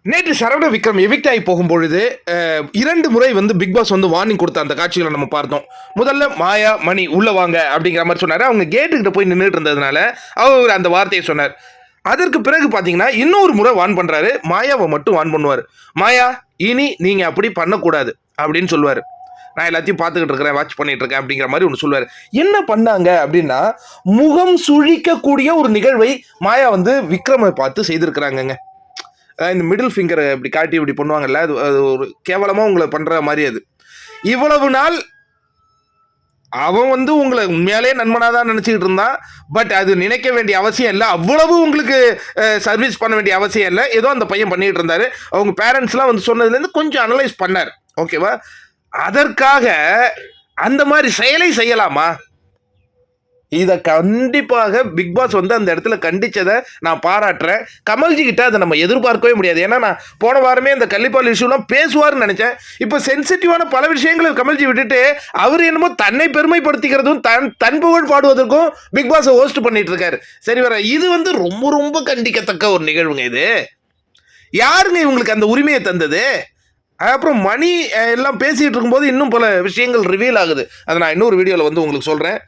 நேற்று சரவண விக்ரம் எவிக்ட் ஆகி போகும்பொழுது 2 முறை வந்து பிக் பாஸ் வந்து வார்னிங் கொடுத்த அந்த காட்சிகளை நம்ம பார்த்தோம். முதல்ல மாயா, மணி உள்ள வாங்க அப்படிங்கிற மாதிரி சொன்னாரு. அவங்க கேட்டுக்கிட்ட போய் நின்றுட்டு இருந்ததுனால அவர் அந்த வார்த்தையை சொன்னார். அதற்கு பிறகு பார்த்தீங்கன்னா இன்னொரு முறை வார்ன் பண்றாரு. மாயாவை மட்டும் வார்ன் பண்ணுவார். மாயா, இனி நீங்க அப்படி பண்ணக்கூடாது அப்படின்னு சொல்லுவார். நான் எல்லாத்தையும் பார்த்துக்கிட்டு இருக்கிறேன், வாட்ச் பண்ணிட்டு இருக்கேன் அப்படிங்கிற மாதிரி ஒன்று சொல்லுவார். என்ன பண்ணாங்க அப்படின்னா, முகம் சுழிக்கக்கூடிய ஒரு நிகழ்வை மாயா வந்து விக்ரமை பார்த்து செய்திருக்கிறாங்கங்க. இந்த மிடில் ஃபிங்கரை இப்படி காட்டி இப்படி பண்ணுவாங்கல்ல, அது ஒரு கேவலமாக உங்களை பண்ணுற மாதிரி. அது இவ்வளவு நாள் அவன் வந்து உங்களை உண்மையாலே நண்பனாக தான் நினச்சிக்கிட்டு இருந்தான். பட் அது நினைக்க வேண்டிய அவசியம் இல்லை. அவ்வளவு உங்களுக்கு சர்வீஸ் பண்ண வேண்டிய அவசியம் இல்லை. ஏதோ அந்த பையன் பண்ணிகிட்டு இருந்தார். அவங்க பேரண்ட்ஸ்லாம் வந்து சொன்னதுலேருந்து கொஞ்சம் அனலைஸ் பண்ணார். ஓகேவா? அதற்காக அந்த மாதிரி செயலை செய்யலாமா? இதை கண்டிப்பாக பிக் பாஸ் வந்து அந்த இடத்துல கண்டிச்சதை நான் பாராட்டுறேன். கமல்ஜி கிட்ட அதை நம்ம எதிர்பார்க்கவே முடியாது. ஏன்னா நான் போன வாரமே இந்த கள்ளிப்பால் இஷ்யூலாம் பேசுவார்னு நினைச்சேன். இப்போ சென்சிட்டிவான பல விஷயங்களை கமல்ஜி விட்டுட்டு அவர் என்னமோ தன்னை பெருமைப்படுத்திக்கிறதும் தன் புகழ் பாடுவதற்கும் பிக் பாஸை ஹோஸ்ட் பண்ணிட்டு இருக்காரு. சரி வர, இது வந்து ரொம்ப ரொம்ப கண்டிக்கத்தக்க ஒரு நிகழ்வுங்க. இது யாருங்க இவங்களுக்கு அந்த உரிமையை தந்தது? அப்புறம் மணி எல்லாம் பேசிகிட்டு இருக்கும்போது இன்னும் பல விஷயங்கள் ரிவீல் ஆகுது. அதை நான் இன்னொரு வீடியோவில் வந்து உங்களுக்கு சொல்கிறேன்.